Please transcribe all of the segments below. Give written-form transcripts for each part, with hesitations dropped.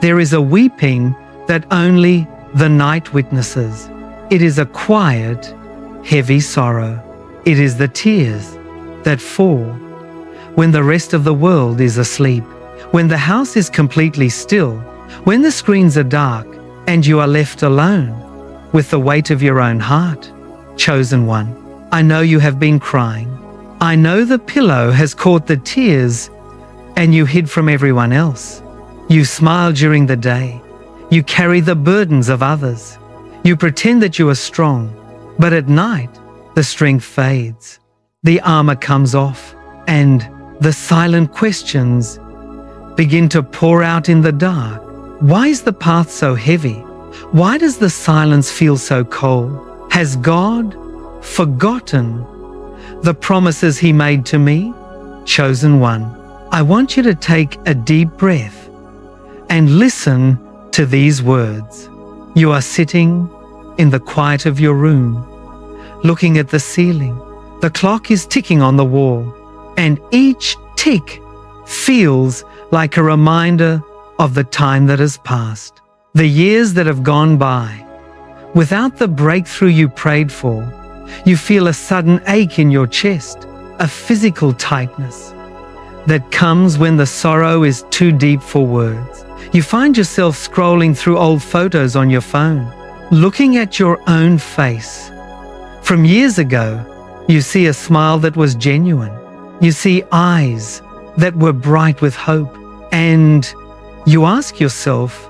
There is a weeping that only the night witnesses. It is a quiet, heavy sorrow. It is the tears that fall when the rest of the world is asleep, when the house is completely still, when the screens are dark and you are left alone with the weight of your own heart. Chosen one, I know you have been crying. I know the pillow has caught the tears and you hid from everyone else. You smile during the day. You carry the burdens of others. You pretend that you are strong, but at night the strength fades. The armor comes off and the silent questions begin to pour out in the dark. Why is the path so heavy? Why does the silence feel so cold? Has God forgotten the promises He made to me? Chosen one, I want you to take a deep breath and listen to these words. You are sitting in the quiet of your room, looking at the ceiling. The clock is ticking on the wall, and each tick feels like a reminder of the time that has passed, the years that have gone by. Without the breakthrough you prayed for, you feel a sudden ache in your chest, a physical tightness that comes when the sorrow is too deep for words. You find yourself scrolling through old photos on your phone, looking at your own face. From years ago, you see a smile that was genuine. You see eyes that were bright with hope. And you ask yourself,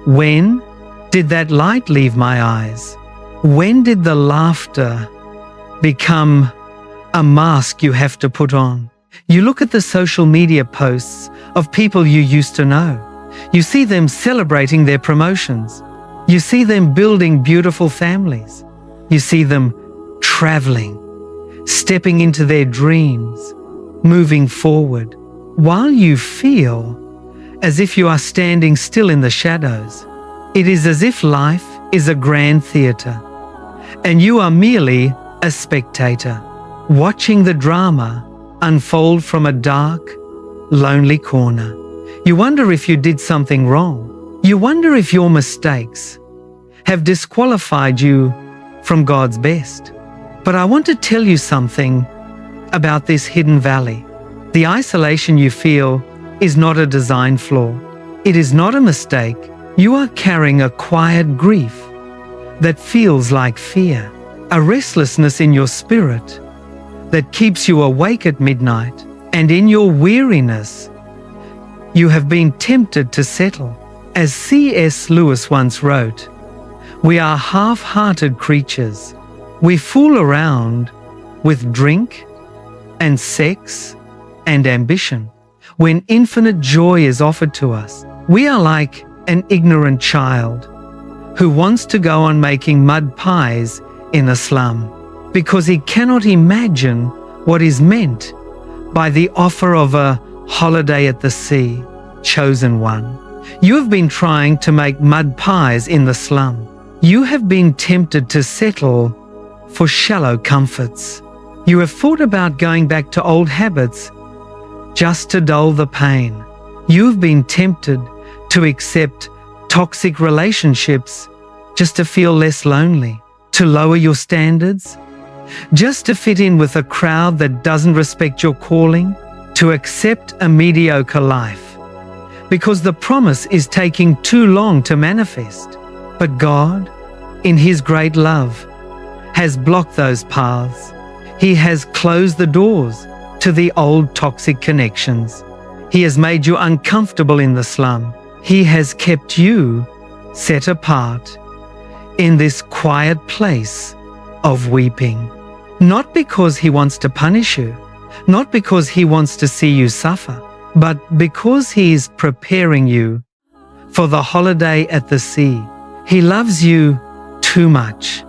when did that light leave my eyes? When did the laughter become a mask you have to put on? You look at the social media posts of people you used to know. You see them celebrating their promotions. You see them building beautiful families. You see them traveling, stepping into their dreams, moving forward, while you feel as if you are standing still in the shadows. It is as if life is a grand theatre, and you are merely a spectator, watching the drama unfold from a dark, lonely corner. You wonder if you did something wrong. You wonder if your mistakes have disqualified you from God's best. But I want to tell you something about this hidden valley. The isolation you feel is not a design flaw. It is not a mistake. You are carrying a quiet grief that feels like fear, a restlessness in your spirit that keeps you awake at midnight, and in your weariness, you have been tempted to settle. As C.S. Lewis once wrote, we are half-hearted creatures. We fool around with drink and sex and ambition when infinite joy is offered to us. We are like an ignorant child who wants to go on making mud pies in a slum because he cannot imagine what is meant by the offer of a holiday at the sea. Chosen one, you have been trying to make mud pies in the slum. You have been tempted to settle for shallow comforts. You have thought about going back to old habits just to dull the pain. You have been tempted to accept toxic relationships just to feel less lonely, to lower your standards, just to fit in with a crowd that doesn't respect your calling, to accept a mediocre life because the promise is taking too long to manifest. But God, in His great love, has blocked those paths. He has closed the doors to the old toxic connections. He has made you uncomfortable in the slum. He has kept you set apart in this quiet place of weeping. Not because He wants to punish you, not because He wants to see you suffer, but because He is preparing you for the holiday at the sea. He loves you too much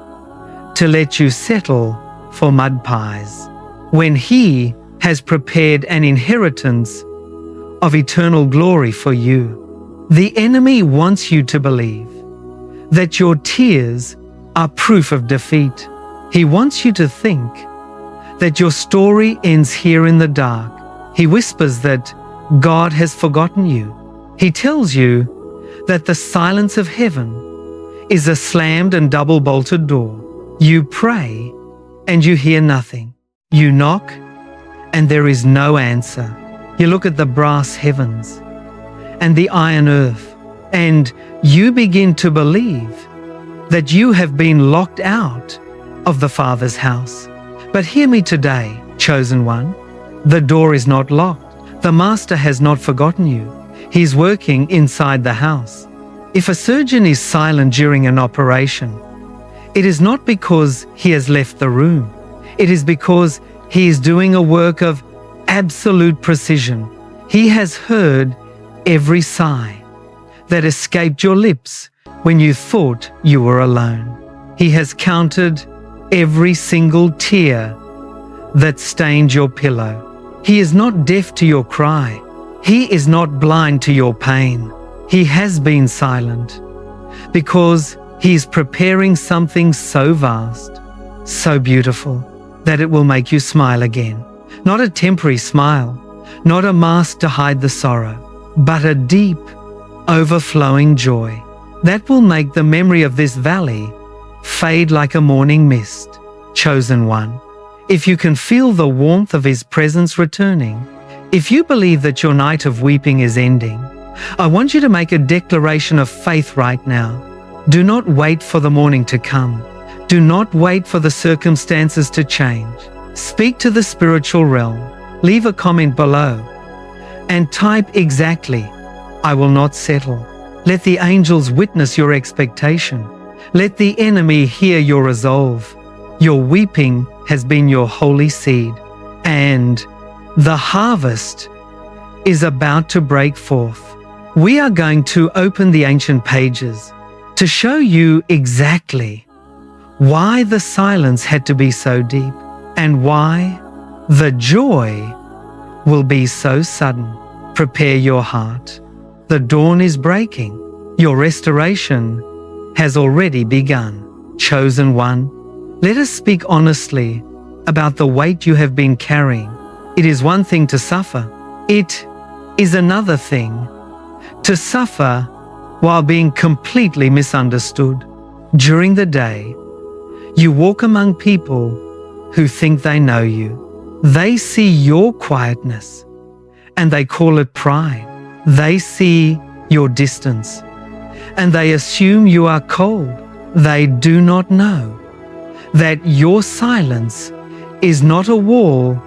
to let you settle for mud pies when He has prepared an inheritance of eternal glory for you. The enemy wants you to believe that your tears are proof of defeat. He wants you to think that your story ends here in the dark. He whispers that God has forgotten you. He tells you that the silence of heaven is a slammed and double-bolted door. You pray and you hear nothing. You knock and there is no answer. You look at the brass heavens and the iron earth, and you begin to believe that you have been locked out of the Father's house. But hear me today, chosen one. The door is not locked. The Master has not forgotten you. He's working inside the house. If a surgeon is silent during an operation, it is not because he has left the room. It is because he is doing a work of absolute precision. He has heard every sigh that escaped your lips when you thought you were alone. He has counted every single tear that stained your pillow. He is not deaf to your cry. He is not blind to your pain. He has been silent because he is preparing something so vast, so beautiful, that it will make you smile again. Not a temporary smile, not a mask to hide the sorrow, but a deep, overflowing joy that will make the memory of this valley fade like a morning mist. Chosen one, if you can feel the warmth of his presence returning, if you believe that your night of weeping is ending, I want you to make a declaration of faith right now. Do not wait for the morning to come. Do not wait for the circumstances to change. Speak to the spiritual realm. Leave a comment below and type exactly, "I will not settle." Let the angels witness your expectation. Let the enemy hear your resolve. Your weeping has been your holy seed, and the harvest is about to break forth. We are going to open the ancient pages to show you exactly why the silence had to be so deep and why the joy will be so sudden. Prepare your heart. The dawn is breaking. Your restoration has already begun. Chosen one, let us speak honestly about the weight you have been carrying. It is one thing to suffer. It is another thing to suffer while being completely misunderstood. During the day, you walk among people who think they know you. They see your quietness and they call it pride. They see your distance and they assume you are cold. They do not know that your silence is not a wall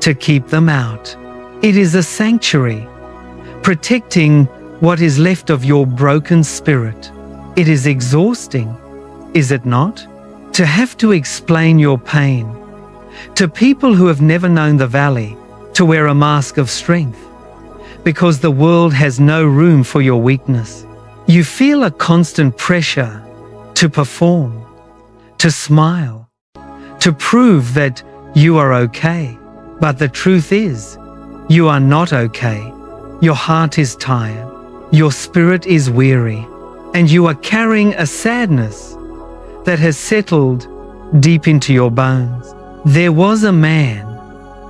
to keep them out. It is a sanctuary, protecting what is left of your broken spirit. It is exhausting, is it not? To have to explain your pain to people who have never known the valley, to wear a mask of strength, because the world has no room for your weakness. You feel a constant pressure to perform, to smile, to prove that you are okay. But the truth is, you are not okay. Your heart is tired. Your spirit is weary, and you are carrying a sadness that has settled deep into your bones. There was a man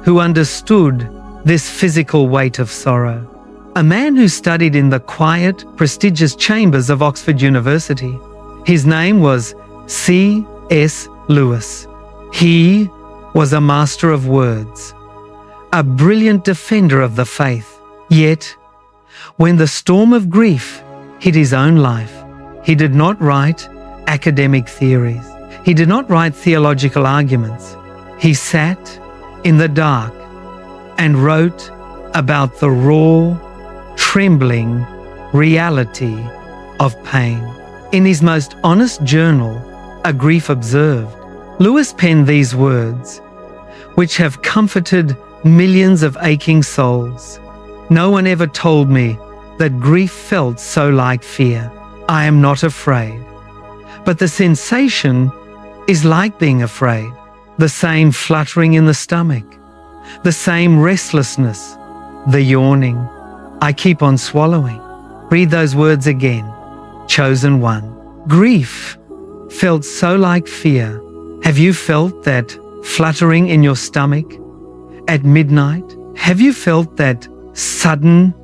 who understood this physical weight of sorrow, a man who studied in the quiet, prestigious chambers of Oxford University. His name was C.S. Lewis. He was a master of words, a brilliant defender of the faith. Yet, when the storm of grief hit his own life, he did not write academic theories. He did not write theological arguments. He sat in the dark and wrote about the raw, trembling reality of pain. In his most honest journal, A Grief Observed, Lewis penned these words, which have comforted millions of aching souls. No one ever told me that grief felt so like fear. I am not afraid. But the sensation is like being afraid. The same fluttering in the stomach, the same restlessness, the yawning. I keep on swallowing. Read those words again. Chosen one. Grief felt so like fear. Have you felt that fluttering in your stomach at midnight? Have you felt that sudden,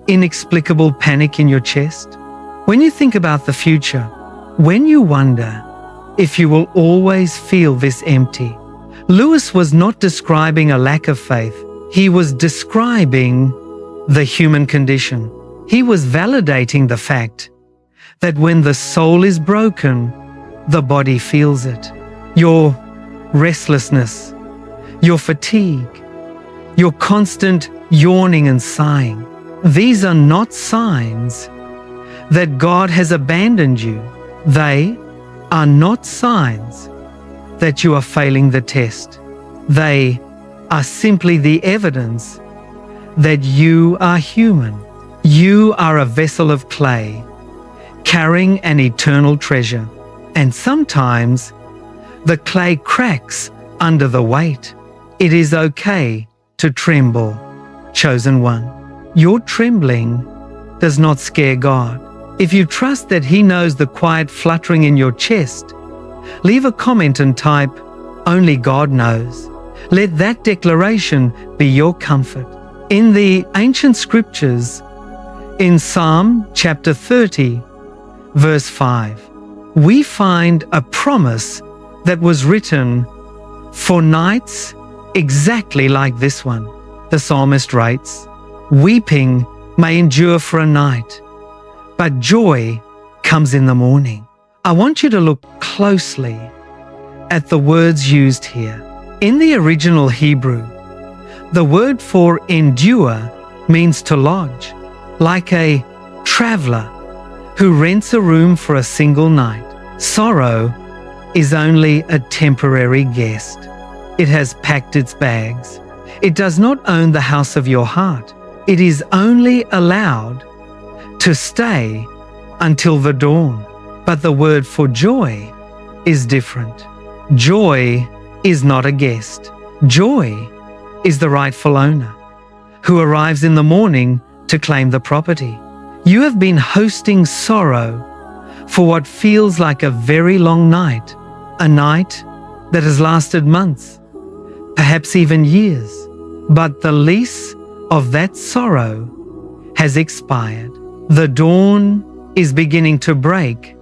inexplicable panic in your chest? When you think about the future, when you wonder if you will always feel this empty, Lewis was not describing a lack of faith. He was describing the human condition. He was validating the fact that when the soul is broken, the body feels it. Your restlessness, your fatigue, your constant yawning and sighing, these are not signs that God has abandoned you. They are not signs that you are failing the test. They are simply the evidence that you are human. You are a vessel of clay, carrying an eternal treasure. And sometimes the clay cracks under the weight. It is okay to tremble, chosen one. Your trembling does not scare God. If you trust that He knows the quiet fluttering in your chest, leave a comment and type, "Only God knows." Let that declaration be your comfort. In the ancient scriptures, in Psalm chapter 30, verse 5, we find a promise that was written for nights exactly like this one. The psalmist writes, "Weeping may endure for a night, but joy comes in the morning." I want you to look closely at the words used here. In the original Hebrew, the word for endure means to lodge, like a traveler who rents a room for a single night. Sorrow is only a temporary guest. It has packed its bags. It does not own the house of your heart. It is only allowed to stay until the dawn. But the word for joy is different. Joy is not a guest. Joy is the rightful owner who arrives in the morning to claim the property. You have been hosting sorrow for what feels like a very long night, a night that has lasted months, perhaps even years. But the lease of that sorrow has expired. The dawn is beginning to break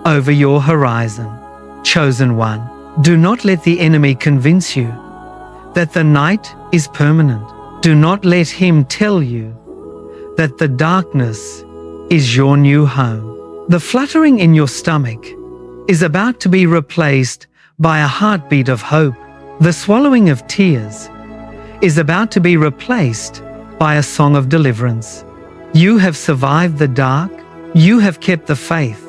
over your horizon. Chosen one, do not let the enemy convince you that the night is permanent. Do not let him tell you that the darkness is your new home. The fluttering in your stomach is about to be replaced by a heartbeat of hope. The swallowing of tears is about to be replaced by a song of deliverance. You have survived the dark. You have kept the faith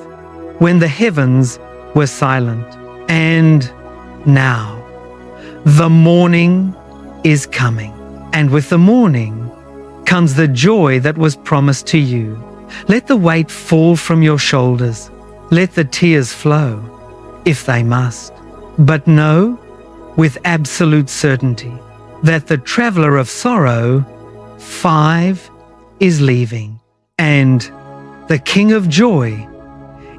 when the heavens were silent. And now, the morning is coming. And with the morning comes the joy that was promised to you. Let the weight fall from your shoulders. Let the tears flow, if they must. But know with absolute certainty that the traveler of sorrow, 5, is leaving, and the King of joy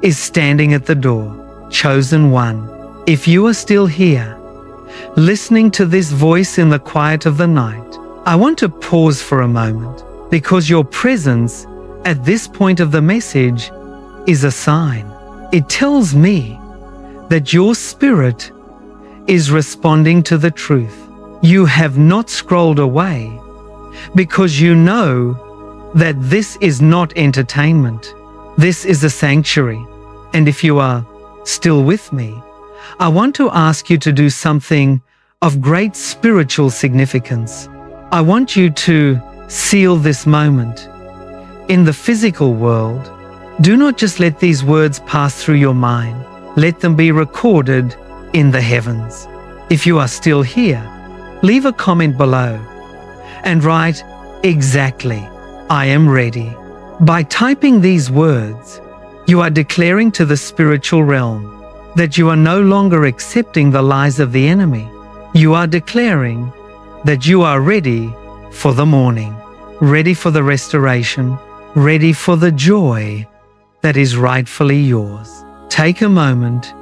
is standing at the door. Chosen one, if you are still here, listening to this voice in the quiet of the night, I want to pause for a moment, because your presence at this point of the message is a sign. It tells me that your spirit is responding to the truth. You have not scrolled away because you know that this is not entertainment. This is a sanctuary. And if you are still with me, I want to ask you to do something of great spiritual significance. I want you to seal this moment. In the physical world, do not just let these words pass through your mind. Let them be recorded in the heavens. If you are still here, leave a comment below and write, "Exactly, I am ready." By typing these words, you are declaring to the spiritual realm that you are no longer accepting the lies of the enemy. You are declaring that you are ready for the morning, ready for the restoration, ready for the joy that is rightfully yours. Take a moment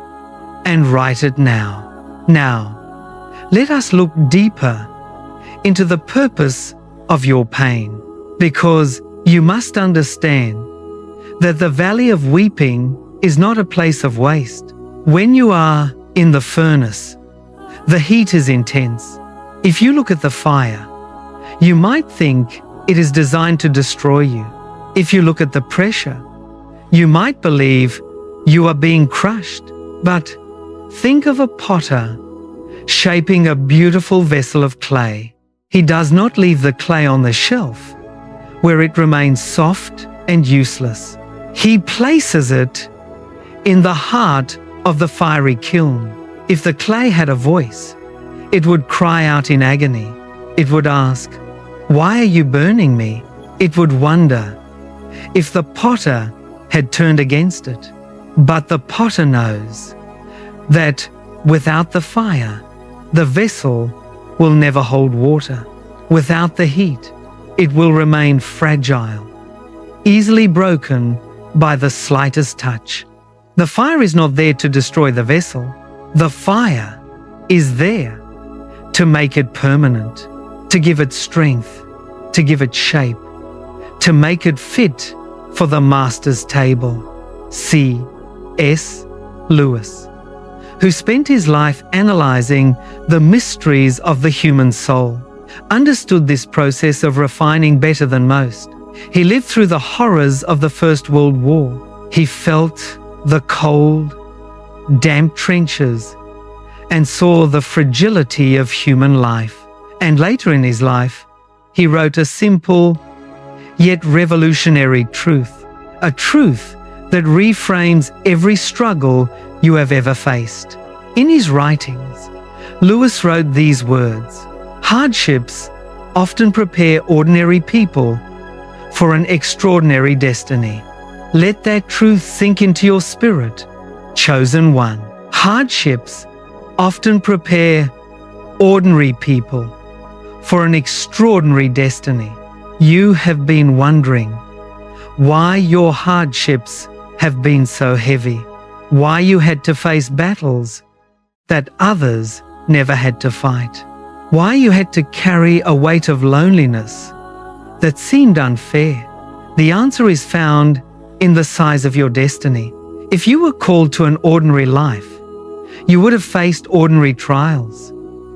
and write it now. Now, let us look deeper into the purpose of your pain, because you must understand that the valley of weeping is not a place of waste. When you are in the furnace, the heat is intense. If you look at the fire, you might think it is designed to destroy you. If you look at the pressure, you might believe you are being crushed. But think of a potter shaping a beautiful vessel of clay. He does not leave the clay on the shelf where it remains soft and useless. He places it in the heart of the fiery kiln. If the clay had a voice, it would cry out in agony. It would ask, "Why are you burning me?" It would wonder if the potter had turned against it. But the potter knows that without the fire, the vessel will never hold water. Without the heat, it will remain fragile, easily broken by the slightest touch. The fire is not there to destroy the vessel. The fire is there to make it permanent, to give it strength, to give it shape, to make it fit for the master's table. C.S. Lewis, who spent his life analyzing the mysteries of the human soul, understood this process of refining better than most. He lived through the horrors of the First World War. He felt the cold, damp trenches and saw the fragility of human life. And later in his life, he wrote a simple yet revolutionary truth, a truth that reframes every struggle you have ever faced. In his writings, Lewis wrote these words: "Hardships often prepare ordinary people for an extraordinary destiny. Let that truth sink into your spirit, chosen one. Hardships often prepare ordinary people for an extraordinary destiny." You have been wondering why your hardships have been so heavy, why you had to face battles that others never had to fight, why you had to carry a weight of loneliness that seemed unfair. The answer is found in the size of your destiny. If you were called to an ordinary life, you would have faced ordinary trials.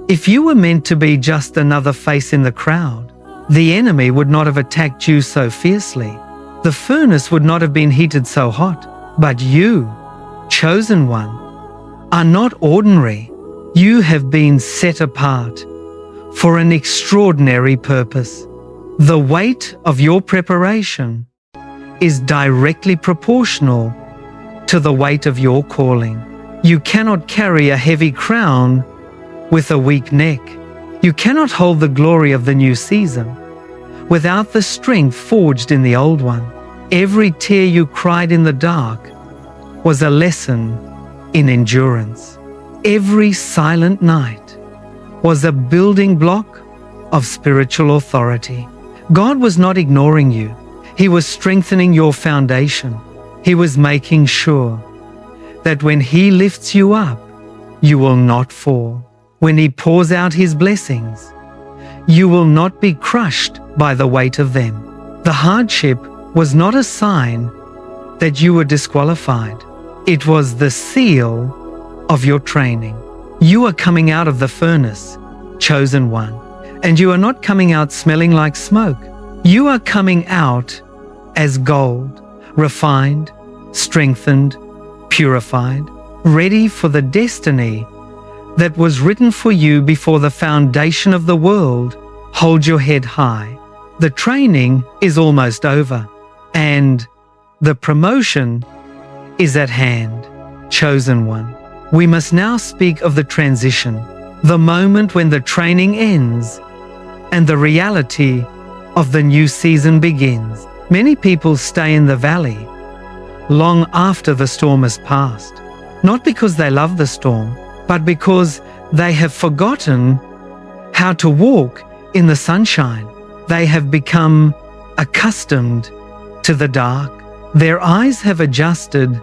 If you were meant to be just another face in the crowd, the enemy would not have attacked you so fiercely. The furnace would not have been heated so hot. But you, chosen one, are not ordinary. You have been set apart for an extraordinary purpose. The weight of your preparation is directly proportional to the weight of your calling. You cannot carry a heavy crown with a weak neck. You cannot hold the glory of the new season without the strength forged in the old one. Every tear you cried in the dark was a lesson in endurance. Every silent night was a building block of spiritual authority. God was not ignoring you. He was strengthening your foundation. He was making sure that when He lifts you up, you will not fall. When He pours out His blessings, you will not be crushed by the weight of them. The hardship was not a sign that you were disqualified. It was the seal of your training. You are coming out of the furnace, chosen one, and you are not coming out smelling like smoke. You are coming out as gold, refined, strengthened, purified, ready for the destiny that was written for you before the foundation of the world. Hold your head high. The training is almost over, and the promotion is at hand. Chosen one. We must now speak of the transition, the moment when the training ends and the reality of the new season begins. Many people stay in the valley long after the storm has passed, not because they love the storm, but because they have forgotten how to walk in the sunshine. They have become accustomed to the dark. Their eyes have adjusted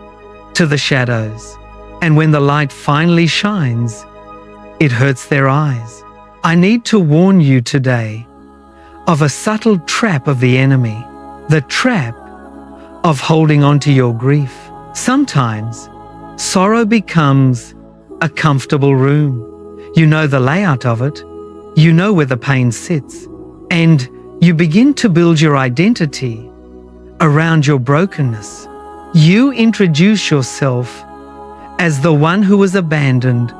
to the shadows, and when the light finally shines, it hurts their eyes. I need to warn you today of a subtle trap of the enemy, the trap of holding on to your grief. Sometimes sorrow becomes a comfortable room. You know the layout of it. You know where the pain sits. And you begin to build your identity around your brokenness. You introduce yourself as the one who was abandoned,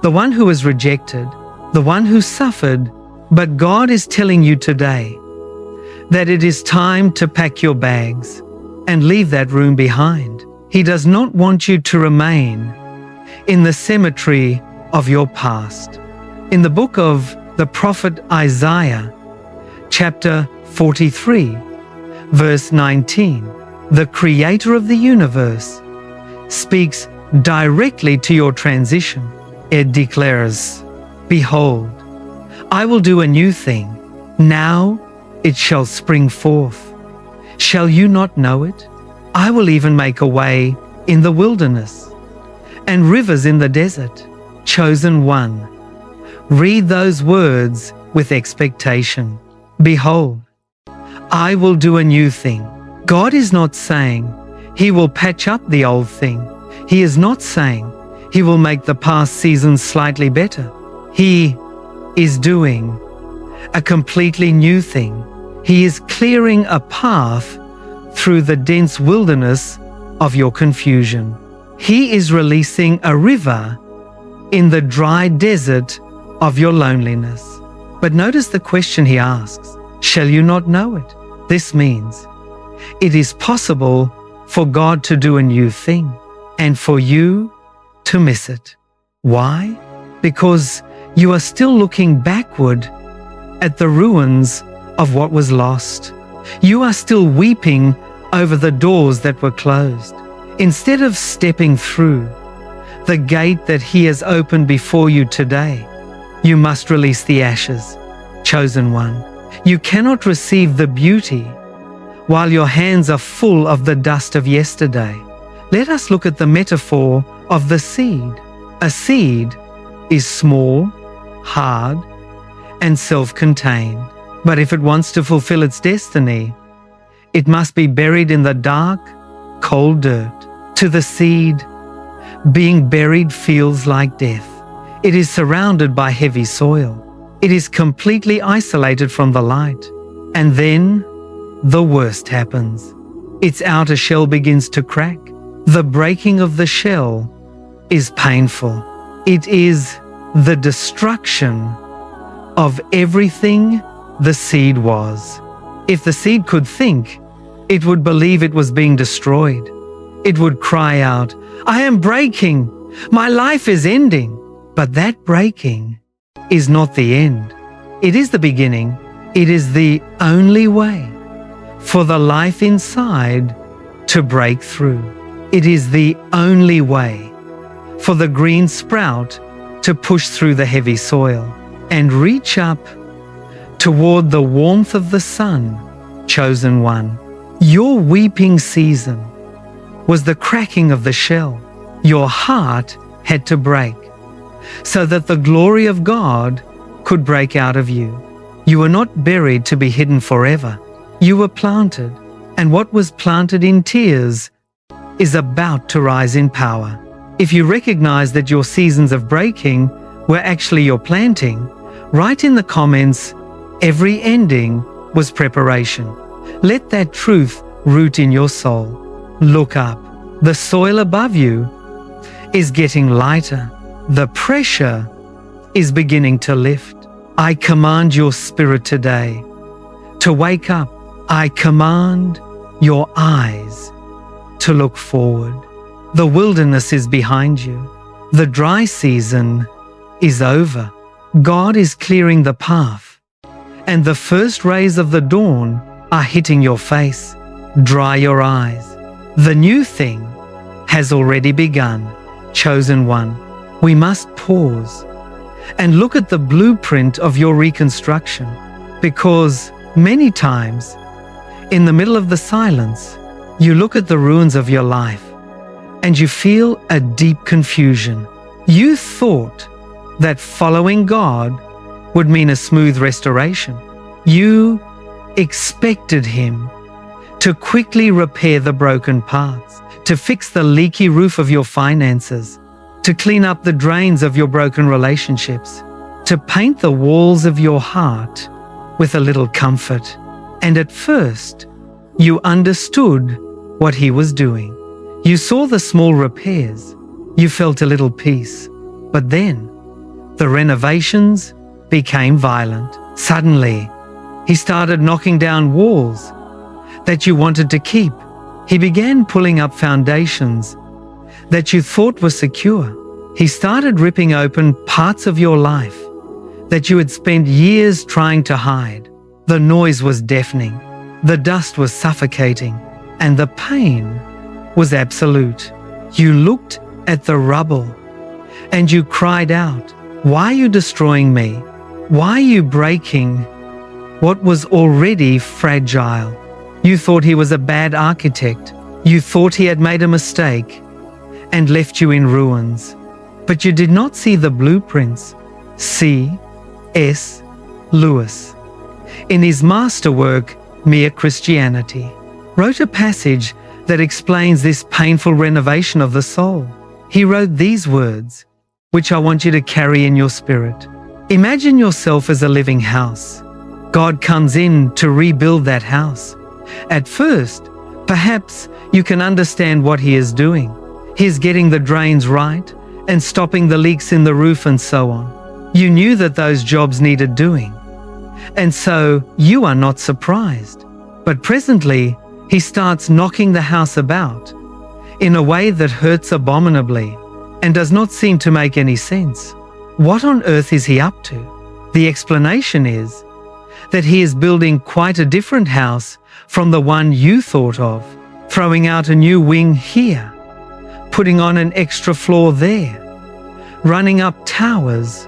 the one who was rejected, the one who suffered. But God is telling you today that it is time to pack your bags and leave that room behind. He does not want you to remain in the cemetery of your past. In the book of the prophet Isaiah, chapter 43, verse 19, the Creator of the universe speaks directly to your transition. It declares, "Behold, I will do a new thing. Now it shall spring forth. Shall you not know it? I will even make a way in the wilderness and rivers in the desert." Chosen one, read those words with expectation. Behold, I will do a new thing. God is not saying He will patch up the old thing. He is not saying He will make the past season slightly better. He is doing a completely new thing. He is clearing a path through the dense wilderness of your confusion. He is releasing a river in the dry desert of your loneliness. But notice the question He asks, shall you not know it? This means it is possible for God to do a new thing and for you to miss it. Why? Because you are still looking backward at the ruins of what was lost. You are still weeping over the doors that were closed. Instead of stepping through the gate that He has opened before you today, you must release the ashes. Chosen one, you cannot receive the beauty while your hands are full of the dust of yesterday. Let us look at the metaphor of the seed. A seed is small, hard, and self-contained. But if it wants to fulfill its destiny, it must be buried in the dark, cold dirt. To the seed, being buried feels like death. It is surrounded by heavy soil. It is completely isolated from the light. And then the worst happens. Its outer shell begins to crack. The breaking of the shell is painful. It is the destruction of everything the seed was. If the seed could think, it would believe it was being destroyed. It would cry out, "I am breaking. My life is ending." But that breaking is not the end. It is the beginning. It is the only way for the life inside to break through. It is the only way for the green sprout to push through the heavy soil and reach up toward the warmth of the sun. Chosen one, your weeping season was the cracking of the shell. Your heart had to break so that the glory of God could break out of you. You were not buried to be hidden forever. You were planted, and what was planted in tears is about to rise in power. If you recognize that your seasons of breaking were actually your planting, write in the comments, "Every ending was preparation." Let that truth root in your soul. Look up. The soil above you is getting lighter. The pressure is beginning to lift. I command your spirit today to wake up. I command your eyes to look forward. The wilderness is behind you. The dry season is over. God is clearing the path, and the first rays of the dawn are hitting your face. Dry your eyes. The new thing has already begun. Chosen one, we must pause and look at the blueprint of your reconstruction, because many times in the middle of the silence, you look at the ruins of your life and you feel a deep confusion. You thought that following God would mean a smooth restoration. You expected Him to quickly repair the broken parts, to fix the leaky roof of your finances, to clean up the drains of your broken relationships, to paint the walls of your heart with a little comfort. And at first, you understood what he was doing. You saw the small repairs. You felt a little peace. But then, the renovations became violent. Suddenly, he started knocking down walls that you wanted to keep. He began pulling up foundations that you thought were secure. He started ripping open parts of your life that you had spent years trying to hide. The noise was deafening, the dust was suffocating, and the pain was absolute. You looked at the rubble and you cried out, "Why are you destroying me? Why are you breaking what was already fragile?" You thought he was a bad architect. You thought he had made a mistake and left you in ruins. But you did not see the blueprints. C.S. Lewis, in his masterwork, Mere Christianity, wrote a passage that explains this painful renovation of the soul. He wrote these words, which I want you to carry in your spirit. Imagine yourself as a living house. God comes in to rebuild that house. At first, perhaps you can understand what he is doing. He is getting the drains right and stopping the leaks in the roof and so on. You knew that those jobs needed doing, and so you are not surprised. But presently, he starts knocking the house about in a way that hurts abominably and does not seem to make any sense. What on earth is he up to? The explanation is that he is building quite a different house from the one you thought of, throwing out a new wing here, putting on an extra floor there, running up towers,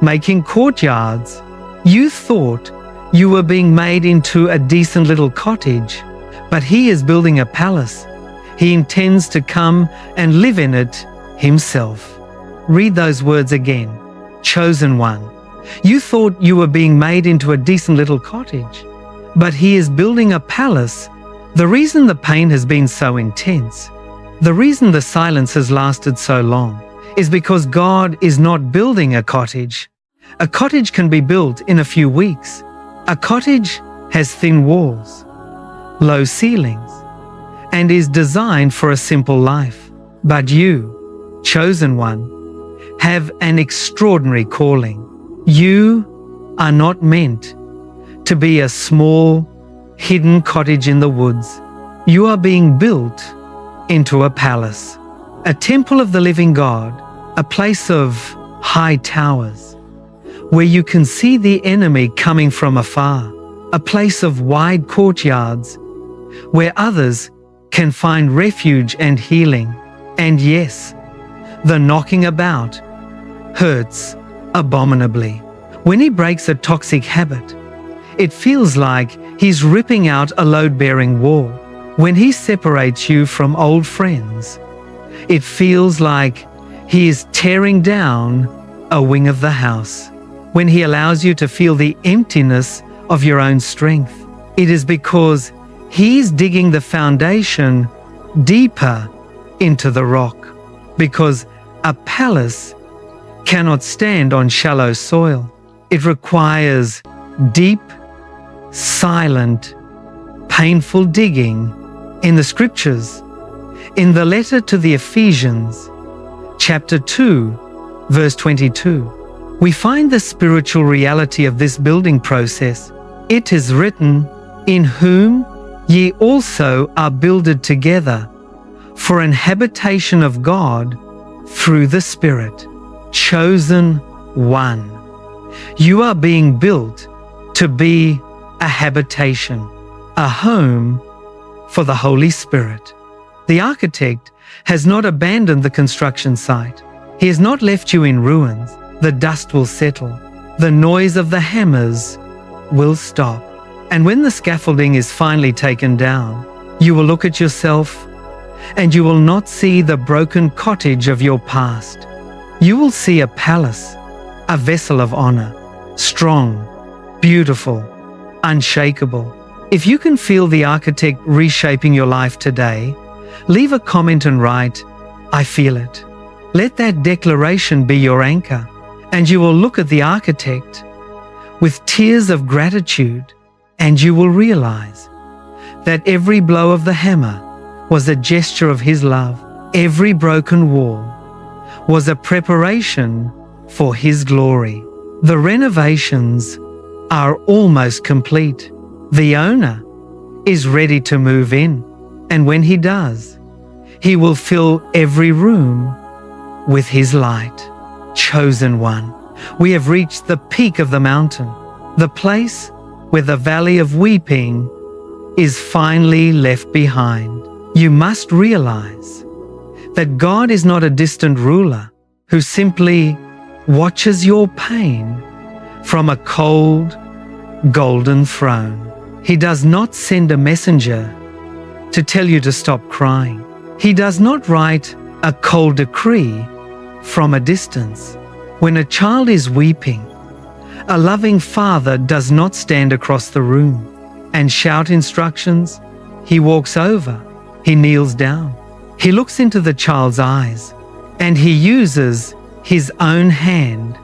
making courtyards. You thought you were being made into a decent little cottage, but he is building a palace. He intends to come and live in it himself. Read those words again. Chosen one. You thought you were being made into a decent little cottage, but he is building a palace. The reason the pain has been so intense, the reason the silence has lasted so long, is because God is not building a cottage. A cottage can be built in a few weeks. A cottage has thin walls, low ceilings, and is designed for a simple life. But you, chosen one, have an extraordinary calling. You are not meant to be a small, hidden cottage in the woods. You are being built into a palace, a temple of the living God, a place of high towers, where you can see the enemy coming from afar, a place of wide courtyards, where others can find refuge and healing. And yes, the knocking about hurts abominably. When he breaks a toxic habit, it feels like he's ripping out a load-bearing wall. When he separates you from old friends, it feels like he is tearing down a wing of the house. When he allows you to feel the emptiness of your own strength, it is because he's digging the foundation deeper into the rock. Because a palace cannot stand on shallow soil. It requires deep, silent, painful digging. In the scriptures, in the letter to the Ephesians, chapter 2, verse 22, we find the spiritual reality of this building process. It is written, "In whom ye also are builded together for an habitation of God through the Spirit." Chosen one. You are being built to be a habitation, a home for the Holy Spirit. The architect has not abandoned the construction site. He has not left you in ruins. The dust will settle. The noise of the hammers will stop. And when the scaffolding is finally taken down, you will look at yourself and you will not see the broken cottage of your past. You will see a palace, a vessel of honor, strong, beautiful, unshakable. If you can feel the architect reshaping your life today, leave a comment and write, "I feel it." Let that declaration be your anchor, and you will look at the architect with tears of gratitude, and you will realize that every blow of the hammer was a gesture of his love. Every broken wall was a preparation for his glory. The renovations are almost complete. The owner is ready to move in, and when he does, he will fill every room with his light. Chosen one, we have reached the peak of the mountain, the place where the valley of weeping is finally left behind. You must realize that God is not a distant ruler who simply watches your pain from a cold, golden throne. He does not send a messenger to tell you to stop crying. He does not write a cold decree from a distance. When a child is weeping, a loving father does not stand across the room and shout instructions. He walks over, he kneels down, he looks into the child's eyes, and he uses his own hand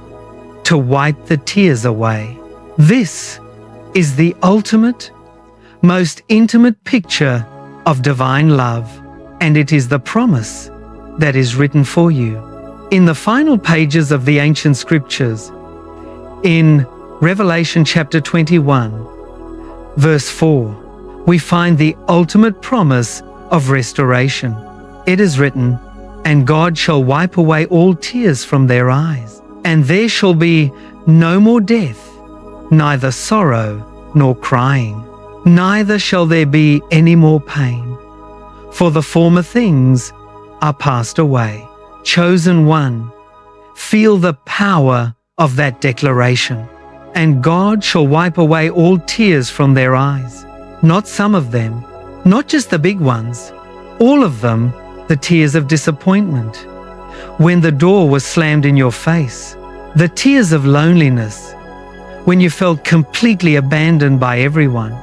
to wipe the tears away. This is the ultimate, most intimate picture of divine love, and it is the promise that is written for you. In the final pages of the ancient scriptures, in Revelation chapter 21, verse 4, we find the ultimate promise of restoration. It is written, "And God shall wipe away all tears from their eyes, and there shall be no more death, neither sorrow nor crying, neither shall there be any more pain, for the former things are passed away." Chosen one, feel the power of that declaration. "And God shall wipe away all tears from their eyes." Not some of them, not just the big ones, all of them, the tears of disappointment, when the door was slammed in your face, the tears of loneliness, when you felt completely abandoned by everyone,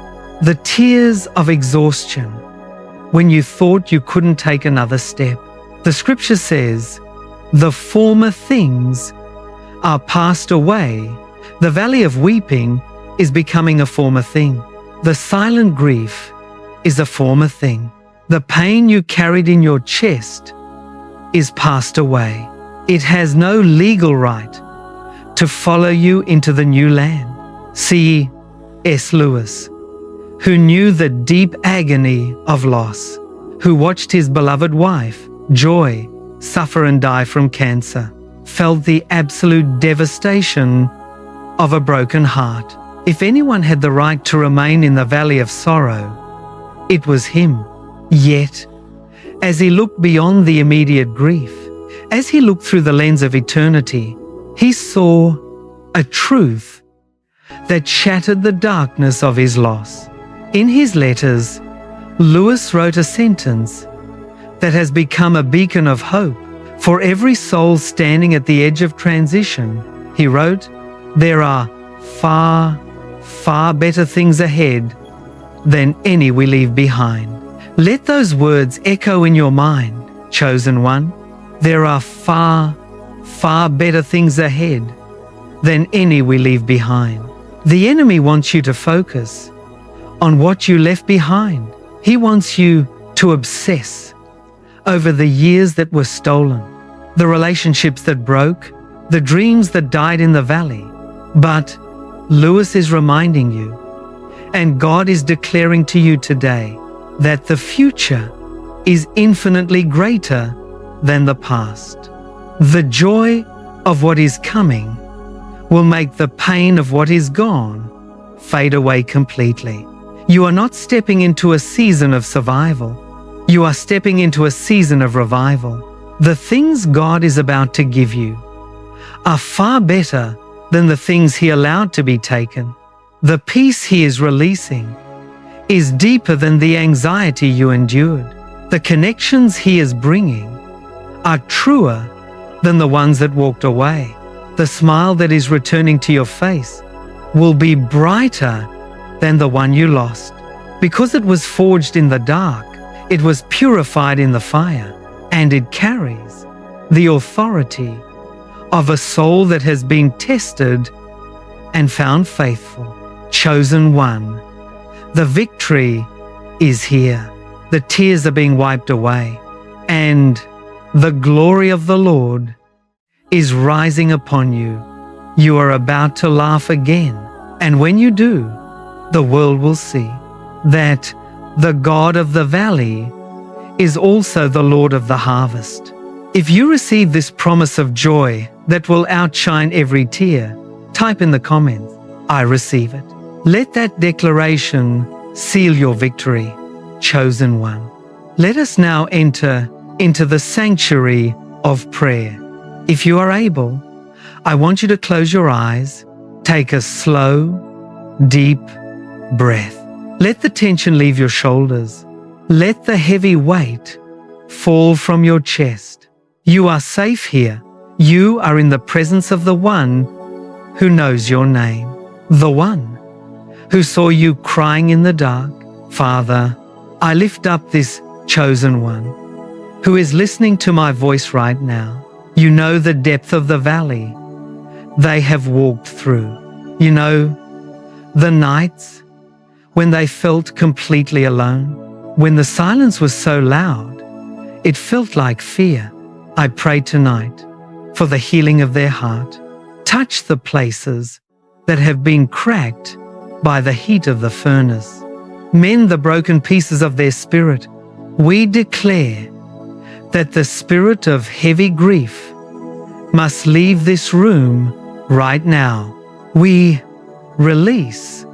the tears of exhaustion, when you thought you couldn't take another step. The scripture says, "The former things are passed away." The valley of weeping is becoming a former thing. The silent grief is a former thing. The pain you carried in your chest is passed away. It has no legal right to follow you into the new land. C.S. Lewis, who knew the deep agony of loss, who watched his beloved wife, Joy, suffer and die from cancer, felt the absolute devastation of a broken heart. If anyone had the right to remain in the valley of sorrow, it was him. Yet, as he looked beyond the immediate grief, as he looked through the lens of eternity, he saw a truth that shattered the darkness of his loss. In his letters, Lewis wrote a sentence that has become a beacon of hope for every soul standing at the edge of transition. He wrote, "There are far, far better things ahead than any we leave behind." Let those words echo in your mind, chosen one. There are far, far better things ahead than any we leave behind. The enemy wants you to focus on what you left behind. He wants you to obsess over the years that were stolen, the relationships that broke, the dreams that died in the valley. But Lewis is reminding you, and God is declaring to you today, that the future is infinitely greater than the past. The joy of what is coming will make the pain of what is gone fade away completely. You are not stepping into a season of survival. You are stepping into a season of revival. The things God is about to give you are far better than the things He allowed to be taken. The peace He is releasing is deeper than the anxiety you endured. The connections He is bringing are truer than the ones that walked away. The smile that is returning to your face will be brighter than the one you lost. Because it was forged in the dark, it was purified in the fire, and it carries the authority of a soul that has been tested and found faithful. Chosen one, the victory is here. The tears are being wiped away, and the glory of the Lord is rising upon you. You are about to laugh again, and when you do, the world will see that the God of the valley is also the Lord of the harvest. If you receive this promise of joy that will outshine every tear, type in the comments, "I receive it." Let that declaration seal your victory, chosen one. Let us now enter into the sanctuary of prayer. If you are able, I want you to close your eyes, take a slow, deep breath. Let the tension leave your shoulders. Let the heavy weight fall from your chest. You are safe here. You are in the presence of the one who knows your name, the one who saw you crying in the dark. Father, I lift up this chosen one who is listening to my voice right now. You know the depth of the valley they have walked through. You know the nights when they felt completely alone, when the silence was so loud, it felt like fear. I pray tonight for the healing of their heart. Touch the places that have been cracked by the heat of the furnace. Mend the broken pieces of their spirit. We declare that the spirit of heavy grief must leave this room right now. We release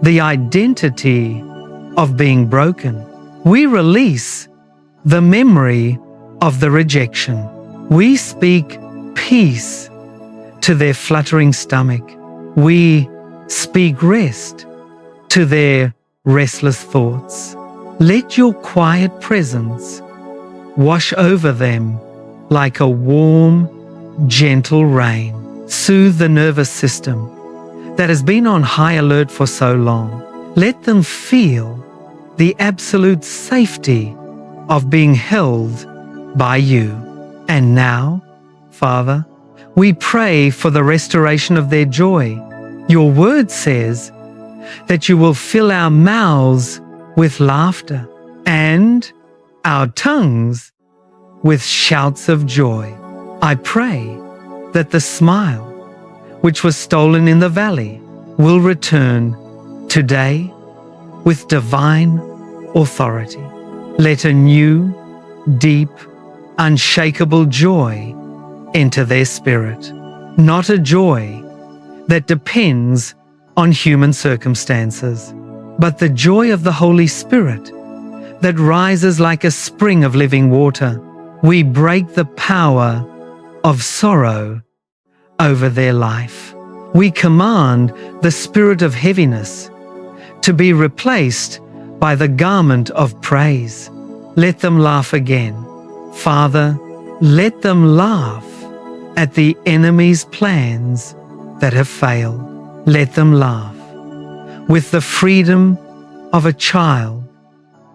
the identity of being broken. We release the memory of the rejection. We speak peace to their fluttering stomach. We speak rest to their restless thoughts. Let your quiet presence wash over them like a warm, gentle rain. Soothe the nervous system that has been on high alert for so long. Let them feel the absolute safety of being held by you. And now, Father, we pray for the restoration of their joy. Your word says that you will fill our mouths with laughter and our tongues with shouts of joy. I pray that the smile which was stolen in the valley will return today with divine authority. Let a new, deep, unshakable joy enter their spirit, not a joy that depends on human circumstances, but the joy of the Holy Spirit that rises like a spring of living water. We break the power of sorrow over their life. We command the spirit of heaviness to be replaced by the garment of praise. Let them laugh again. Father, let them laugh at the enemy's plans that have failed. Let them laugh with the freedom of a child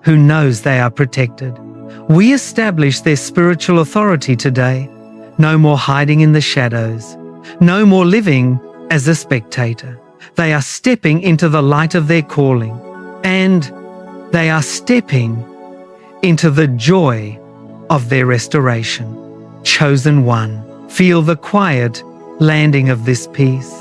who knows they are protected. We establish their spiritual authority today. No more hiding in the shadows. No more living as a spectator. They are stepping into the light of their calling, and they are stepping into the joy of their restoration. Chosen one, feel the quiet landing of this peace.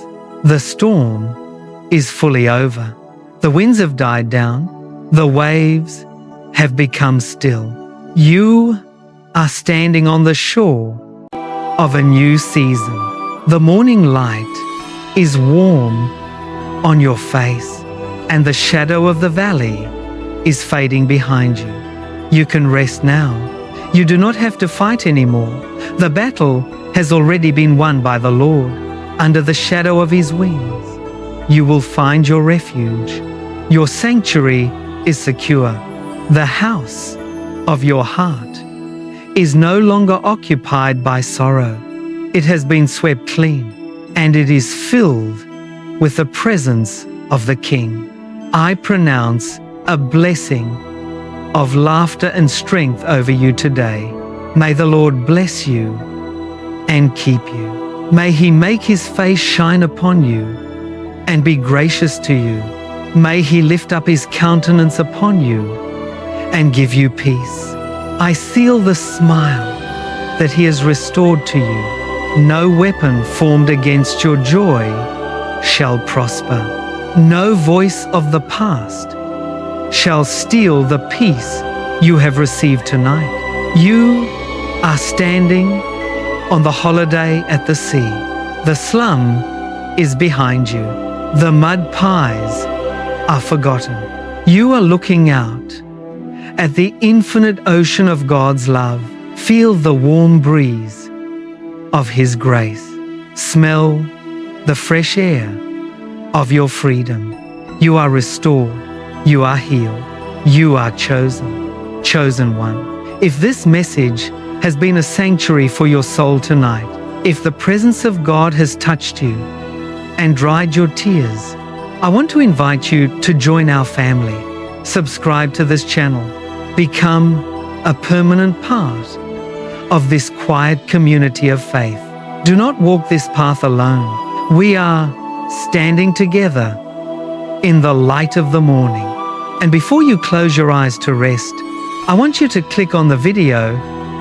The storm is fully over. The winds have died down. The waves have become still. You are standing on the shore of a new season. The morning light is warm on your face, and the shadow of the valley is fading behind you. You can rest now. You do not have to fight anymore. The battle has already been won by the Lord. Under the shadow of His wings, you will find your refuge. Your sanctuary is secure. The house of your heart is no longer occupied by sorrow. It has been swept clean, and it is filled with the presence of the King. I pronounce a blessing of laughter and strength over you today. May the Lord bless you and keep you. May He make His face shine upon you and be gracious to you. May He lift up His countenance upon you and give you peace. I seal the smile that He has restored to you. No weapon formed against your joy shall prosper. No voice of the past shall steal the peace you have received tonight. You are standing on the holiday at the sea. The slum is behind you. The mud pies are forgotten. You are looking out at the infinite ocean of God's love. Feel the warm breeze of His grace. Smell the fresh air of your freedom. You are restored. You are healed. You are chosen. Chosen one. If this message has been a sanctuary for your soul tonight, if the presence of God has touched you and dried your tears, I want to invite you to join our family. Subscribe to this channel. Become a permanent part of this quiet community of faith. Do not walk this path alone. We are standing together in the light of the morning. And before you close your eyes to rest, I want you to click on the video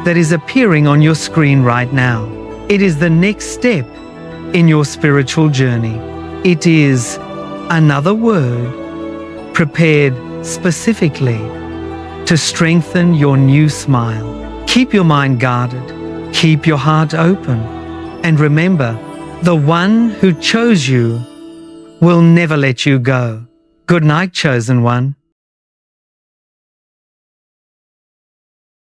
that is appearing on your screen right now. It is the next step in your spiritual journey. It is another word prepared specifically to strengthen your new smile. Keep your mind guarded, keep your heart open, and remember, the one who chose you will never let you go. Good night, chosen one.